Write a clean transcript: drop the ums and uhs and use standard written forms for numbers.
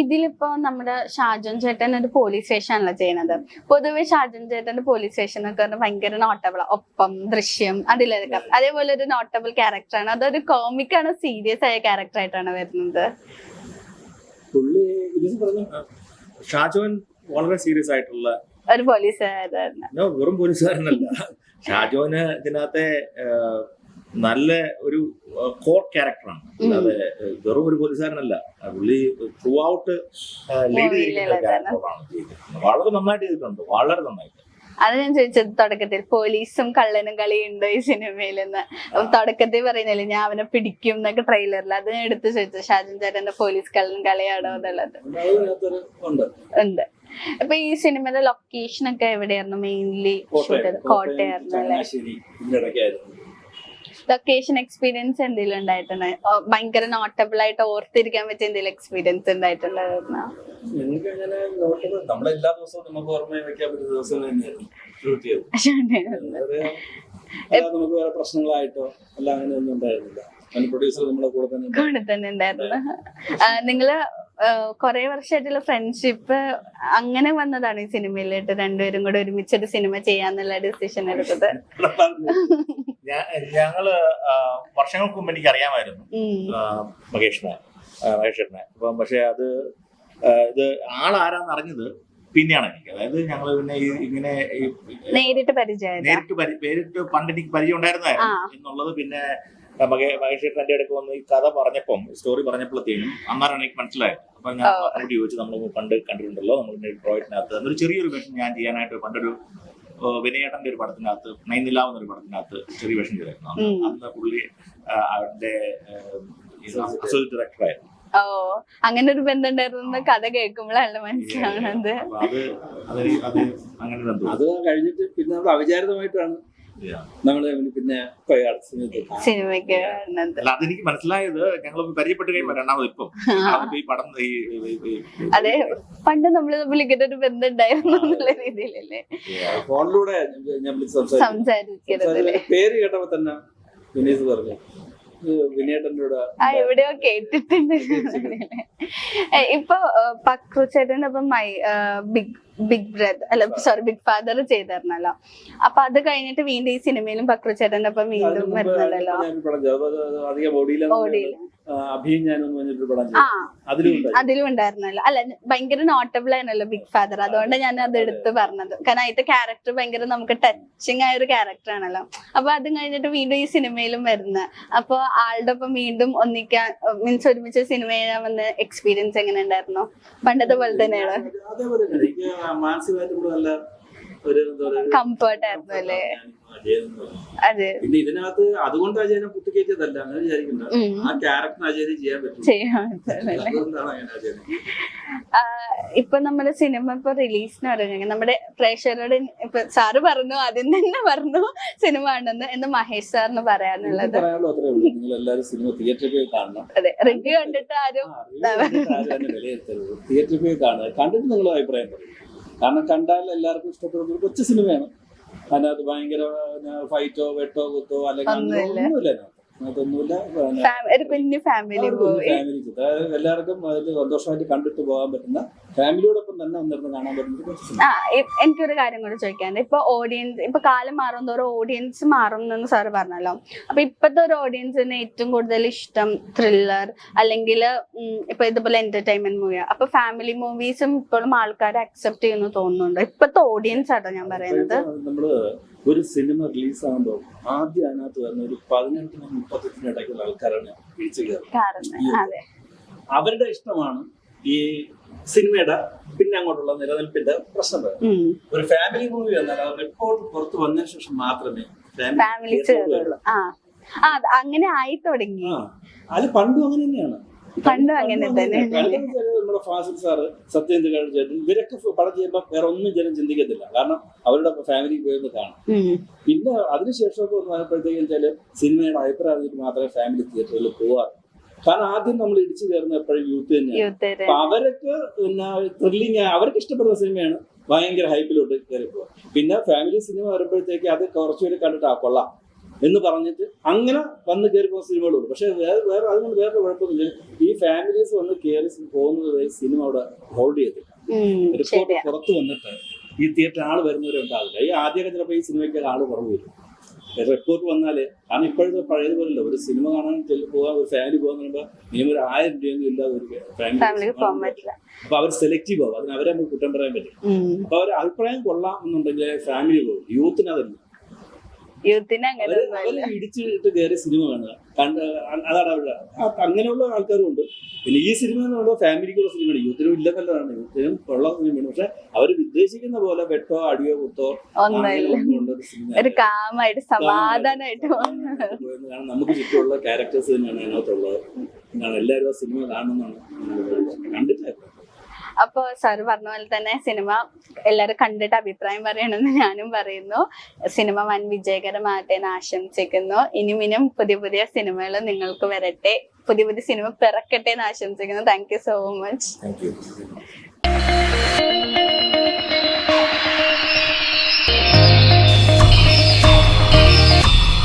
ഇതിലിപ്പോ നമ്മുടെ ഷാജോൻ ചേട്ടൻ ഒരു പോലീസ് സ്റ്റേഷനാണല്ലോ ചെയ്യുന്നത്. പൊതുവെ ഷാജോൻ ചേട്ടന്റെ പോലീസ് സ്റ്റേഷൻ ഒക്കെ പറഞ്ഞാൽ ഭയങ്കര നോട്ടബിൾ, ഒപ്പം, ദൃശ്യം, അതിലൊക്കെ അതേപോലെ ഒരു നോട്ടബിൾ ക്യാരക്ടറാണ്. അതൊരു കോമിക് ആണോ സീരിയസ് ആയ ക്യാരക്ടർ ആയിട്ടാണ് വരുന്നത്? ഷാജോൻ വളരെ സീരിയസ് ആയിട്ടുള്ള ഒരു പോലീസുകാരനാണ്. വെറും പോലീസുകാരനല്ല. ഷാജോന് ഇതിനകത്തെ നല്ല ഒരു കോർ ക്യാരക്ടറാണ്. അല്ലാതെ വെറും ഒരു പോലീസുകാരനല്ല. പുള്ളി ത്രൂ ഔട്ട് ലീഡ് ചെയ്തിരിക്കുന്ന ക്യാരക്ടറാണ് ചെയ്തിരിക്കുന്നത്. വളരെ നന്നായിട്ട് ചെയ്തിട്ടുണ്ട്, വളരെ നന്നായിട്ട്. അത് ഞാൻ ചോദിച്ചത് തുടക്കത്തിൽ പോലീസും കള്ളനും കളിയുണ്ടോ ഈ സിനിമയിലെന്ന്. തുടക്കത്തിൽ പറയുന്നില്ലേ ഞാൻ അവനെ പിടിക്കും എന്നൊക്കെ ട്രെയിലറിൽ, അത് ഞാൻ എടുത്ത് ചോദിച്ചത് ഷാജോൻ ചേട്ടന്റെ പോലീസ് കള്ളൻ കളിയാണോ എന്നുള്ളത്. ഉണ്ട്. അപ്പൊ ഈ സിനിമയുടെ ലൊക്കേഷൻ ഒക്കെ എവിടെയായിരുന്നു? മെയിൻലി കോട്ടയായിരുന്നു അല്ലേ? ലൊക്കേഷൻ എക്സ്പീരിയൻസ് എന്തെങ്കിലും ഉണ്ടായിട്ടുണ്ടോ? ഭയങ്കര നോട്ടബിൾ ആയിട്ട് ഓർത്തിരിക്കാൻ പറ്റിയ എന്തെങ്കിലും എക്സ്പീരിയൻസ് ഉണ്ടായിട്ടുണ്ടായിരുന്നോ? നമ്മളെല്ലാ ദിവസവും നമുക്ക് ഓർമ്മ വെക്കാൻ പറ്റുന്ന ദിവസം തന്നെയായിരുന്നു ഷൂട്ട് ചെയ്തത്. നമുക്ക് വേറെ പ്രശ്നങ്ങളായിട്ടോ അല്ല അങ്ങനെ ഒന്നും ഉണ്ടായിരുന്നില്ല. പ്രൊഡ്യൂസർ നമ്മളെ കൂടെ തന്നെ ഉണ്ടായിരുന്നു. നിങ്ങള് കൊറേ വർഷമായിട്ടുള്ള ഫ്രണ്ട്ഷിപ്പ് അങ്ങനെ വന്നതാണ് ഈ സിനിമയിലായിട്ട് രണ്ടുപേരും കൂടെ ഒരുമിച്ചൊരു സിനിമ ചെയ്യാന്നുള്ള ഡിസിഷൻ എടുത്തത്? ഞങ്ങള് വർഷങ്ങൾക്ക് മുമ്പ് എനിക്ക് അറിയാമായിരുന്നു മഹേഷിനെ. അപ്പം പക്ഷെ അത് ഇത് ആളാരാന്ന് അറിഞ്ഞത് പിന്നെയാണ് എനിക്ക്. അതായത് ഞങ്ങള് പിന്നെ ഇങ്ങനെ നേരിട്ട് പണ്ട് എനിക്ക് പരിചയം ഉണ്ടായിരുന്നായിരുന്നു എന്നുള്ളത് പിന്നെ മഹേഷ് എന്റെ അടുക്ക് വന്ന് ഈ കഥ പറഞ്ഞപ്പം, സ്റ്റോറി പറഞ്ഞപ്പോഴത്തേനും അന്നാരാണ് എനിക്ക് മനസ്സിലായത്. അപ്പൊ ഞാൻ അവരോട് ചോദിച്ചു, നമ്മൾ പണ്ട് കണ്ടിട്ടുണ്ടല്ലോ നമ്മൾ പ്രോജക്റ്റിനകത്ത് എന്നൊരു ചെറിയൊരു വേഷം ഞാൻ ചെയ്യാനായിട്ട് പണ്ടൊരു വിനയേട്ടന്റെ ഒരു പടത്തിനകത്ത്, നൈനിലാവുന്ന ഒരു പടത്തിനകത്ത് ചെറിയ വേഷം ചെയ്തായിരുന്നു. അന്ന് പുള്ളി അവരുടെ അസോസിയേറ്റ് ഡയറക്ടറായിരുന്നു. അങ്ങനെ ഒരു ബന്ധം ഉണ്ടായിരുന്നു. കഥ കേൾക്കുമ്പോഴാണ് മനസ്സിലാവുന്നത്. അത് കഴിഞ്ഞിട്ട് പിന്നെ നമ്മൾ അവിചാരിതമായിട്ടാണ് നമ്മള് പിന്നെ സിനിമയ്ക്ക് അതെനിക്ക് മനസ്സിലായത് ഞങ്ങൾ പരിചയപ്പെട്ട് കഴിയുമ്പോ രണ്ടാമത് ഇപ്പം ഈ പടം അതെ പണ്ട് നമ്മള് വിളിക്കുന്ന ഒരു ബന്ധം ഉണ്ടായിരുന്നു എന്നുള്ള രീതിയിലല്ലേ ഫോണിലൂടെ സംസാരിക്കുന്നത്. പേര് കേട്ടപ്പോ തന്നെ വിനീത് പറഞ്ഞു വിനേട്ടൻ്റെ എവിടെയോ കേട്ടിട്ടുണ്ട്. ഇപ്പൊ പക്രു ചേട്ടനൊപ്പം ബിഗ് ബ്രദർ അല്ല സോറി ബിഗ് ഫാദർ ചെയ്തിരുന്നല്ലോ. അപ്പൊ അത് കഴിഞ്ഞിട്ട് വീണ്ടും ഈ സിനിമയിലും പക്രു ചേട്ടന്റെ ഒപ്പം വീണ്ടും വരുന്നല്ലോ. അതിലും ഉണ്ടായിരുന്നല്ലോ. അല്ല ഭയങ്കര നോട്ടബിൾ ആയിരുന്നല്ലോ ബിഗ് ഫാദർ. അതുകൊണ്ട് ഞാൻ അത് എടുത്ത് പറഞ്ഞത്. കാരണം അതിന്റെ ക്യാരക്ടർ ഭയങ്കര നമുക്ക് ടച്ചിങ് ആയ ഒരു ക്യാരക്ടർ ആണല്ലോ. അപ്പൊ അത് കഴിഞ്ഞിട്ട് വീണ്ടും ഈ സിനിമയിലും വരുന്നത്. അപ്പൊ ആളുടെ ഒപ്പം വീണ്ടും ഒന്നിക്കാൻ മീൻസ് ഒരുമിച്ച് സിനിമ ചെയ്യാൻ വന്ന എക്സ്പീരിയൻസ് എങ്ങനെ ഉണ്ടായിരുന്നു? പണ്ടത്തെ പോലെ തന്നെയാണ്? കംഫർട്ട് ആയിരുന്നു അല്ലേ? അതെ. പിന്നെ ഇതിനകത്ത് അതുകൊണ്ട് അജയനെ കുത്തിക്കയറ്റതല്ല അങ്ങനെ വിചാരിക്കണ്ട. ആ ക്യാരക്ടർ അജയന് ചെയ്യാൻ പറ്റും. ഇപ്പൊ നമ്മുടെ സിനിമ ഇപ്പൊ റിലീസിന് പറഞ്ഞു നമ്മുടെ പ്രേക്ഷകരോട് ഇപ്പൊ സാറ് പറഞ്ഞു ആദ്യം തന്നെ പറഞ്ഞു സിനിമ ആണെന്ന്. എന്ന് മഹേഷ് സാറിന് പറയാനുള്ളത്? അതെ റിവ്യൂ കണ്ടിട്ട് ആരും തിയേറ്ററിൽ പോയി കാണുക. കണ്ടിട്ട് നിങ്ങളുടെ അഭിപ്രായം പറയും. കാരണം കണ്ടാൽ എല്ലാവർക്കും ഇഷ്ടപ്പെടുന്ന ഒരു കൊച്ചു സിനിമയാണ്. അതിനകത്ത് ഭയങ്കര ഫൈറ്റോ വെട്ടോ കുത്തോ അല്ലെങ്കിൽ ഒന്നുമില്ല. എല്ലാവർക്കും അതിൽ സന്തോഷമായിട്ട് കണ്ടിട്ട് പോകാൻ പറ്റുന്ന ഫാമിലിയോടൊപ്പം തന്നെ ഒന്നിരുന്ന് കാണാൻ പറ്റുന്ന. എനിക്കൊരു കാര്യം കൂടെ ചോദിക്കാനുണ്ട്. ഇപ്പൊ ഓഡിയൻസ് ഇപ്പൊ കാലം മാറുന്നതോറും ഓഡിയൻസ് മാറുന്നെന്ന് സാറ് പറഞ്ഞല്ലോ. അപ്പൊ ഇപ്പത്തെ ഒരു ഓഡിയൻസിന് ഏറ്റവും കൂടുതൽ ഇഷ്ടം ത്രില്ലർ അല്ലെങ്കിൽ ഇപ്പൊ ഇതുപോലെ എന്റർടൈൻമെന്റ് മൂവിയാണ്. അപ്പൊ ഫാമിലി മൂവീസും ഇപ്പോഴും ആൾക്കാർ അക്സെപ്റ്റ് ചെയ്യുന്നു തോന്നുന്നുണ്ട് ഇപ്പത്തെ ഓഡിയൻസ് ആട്ടോ ഞാൻ പറയുന്നത്. നമ്മള് ഒരു സിനിമ റിലീസ് ആകുമ്പോൾ ആദ്യം അതിനകത്ത് വരുന്ന ഒരു 18-38 ഇടയ്ക്കുള്ള ആൾക്കാരാണ് വീഴ്ച കയറുന്നത്. അവരുടെ ഇഷ്ടമാണ് ഈ സിനിമയുടെ പിന്നെ അങ്ങോട്ടുള്ള നിലനിൽപ്പിന്റെ പ്രശ്നം. ഒരു ഫാമിലി മൂവി എന്നാൽ റിപ്പോർട്ട് പുറത്ത് വന്നതിന് ശേഷം മാത്രമേ ഫാമിലി അങ്ങനെ ആയി തുടങ്ങി. അത് പണ്ടും അങ്ങനെ തന്നെയാണ്. പണ്ടും അങ്ങനെ തന്നെ. നമ്മുടെ ഫാസിൽ സാറ്, സത്യേന്ദ്ര ചേട്ടൻ ഇവരൊക്കെ പടം ചെയ്യുമ്പോൾ വേറെ ഒന്നും ജനം ചിന്തിക്കത്തില്ല. കാരണം അവരുടെ ഫാമിലി പോയെന്ന് കാണും. പിന്നെ അതിനുശേഷമൊക്കെ വന്നപ്പോഴത്തേക്കും വെച്ചാല് സിനിമയുടെ അഭിപ്രായം മാത്രമേ ഫാമിലി തിയേറ്ററിൽ പോകാറ്. കാരണം ആദ്യം നമ്മൾ ഇടിച്ചു കയറുന്ന എപ്പോഴും യൂത്ത് തന്നെയാണ്. അപ്പൊ അവർക്ക് പിന്നെ ത്രില്ലിങ് അവർക്ക് ഇഷ്ടപ്പെടുന്ന സിനിമയാണ് ഭയങ്കര ഹൈപ്പിലോട്ട് കയറി പോവുക. പിന്നെ ഫാമിലി സിനിമ വരുമ്പോഴത്തേക്ക് അത് കുറച്ചുപേര് കണ്ടിട്ട് കൊള്ളാം എന്ന് പറഞ്ഞിട്ട് അങ്ങനെ വന്ന് കയറി പോകുന്ന സിനിമകളുണ്ട്. പക്ഷെ വേറെ അതുകൊണ്ട് വേറെ കുഴപ്പമില്ല. ഈ ഫാമിലീസ് വന്ന് കയറി പോകുന്നത് വരെ സിനിമ അവിടെ ഹോൾഡ് ചെയ്തില്ല. റിപ്പോർട്ട് പുറത്ത് വന്നിട്ട് ഈ തിയേറ്റർ ആള് വരുന്നവരുണ്ടാവില്ല. ഈ ആദ്യമൊക്കെ ചിലപ്പോൾ ഈ സിനിമയ്ക്ക് ആള് കുറവ് വരും. റിപ്പോർട്ട് വന്നാല്, കാരണം ഇപ്പോഴത്തെ പഴയതുപോലല്ല, ഒരു സിനിമ കാണാൻ പോകാൻ ഒരു ഫാമിലി പോകാൻ പറയുമ്പോൾ മിനിമം 1000 രൂപയൊന്നും ഇല്ലാതെ ഒരു ഫാമിലി. അപ്പൊ അവർ സെലക്റ്റീവ് ആവും. അതിന് അവരെ നമുക്ക് കുറ്റം പറയാൻ പറ്റും. അപ്പൊ അവരെ അഭിപ്രായം കൊള്ളാം എന്നുണ്ടെങ്കിൽ ഫാമിലി പോകും. യൂത്തിന് അതല്ല, അവര് ഇടിച്ചിട്ട് കയറി സിനിമ കാണുക. അതാണ് അവരുടെ അങ്ങനെയുള്ള ആൾക്കാരും ഉണ്ട്. പിന്നെ ഈ സിനിമ എന്ന് പറയുമ്പോൾ ഫാമിലിക്കുള്ള സിനിമയാണ്. യൂത്തിനും ഇല്ലെന്നല്ലതാണ്, യൂത്തിനും ഉള്ള സിനിമയാണ്. പക്ഷെ അവര് ഉദ്ദേശിക്കുന്ന പോലെ വെട്ടോ അടിയോ കുത്തോ കാരണം നമുക്ക് ചുറ്റുമുള്ള ക്യാരക്ടേഴ്സ് തന്നെയാണ് അതിനകത്തുള്ളത്. എല്ലാവരും ആ സിനിമ കാണണമെന്നാണ് കണ്ടിട്ടില്ല. അപ്പൊ സാറ് പറഞ്ഞ പോലെ തന്നെ സിനിമ എല്ലാരും കണ്ടിട്ട് അഭിപ്രായം പറയണമെന്ന് ഞാനും പറയുന്നു. സിനിമ വൻ വിജയകരമാകട്ടെ എന്ന് ആശംസിക്കുന്നു. ഇനിയും പുതിയ പുതിയ സിനിമകൾ നിങ്ങൾക്ക് വരട്ടെ, പുതിയ പുതിയ സിനിമ പിറക്കട്ടെ എന്ന് ആശംസിക്കുന്നു. Thank you so much.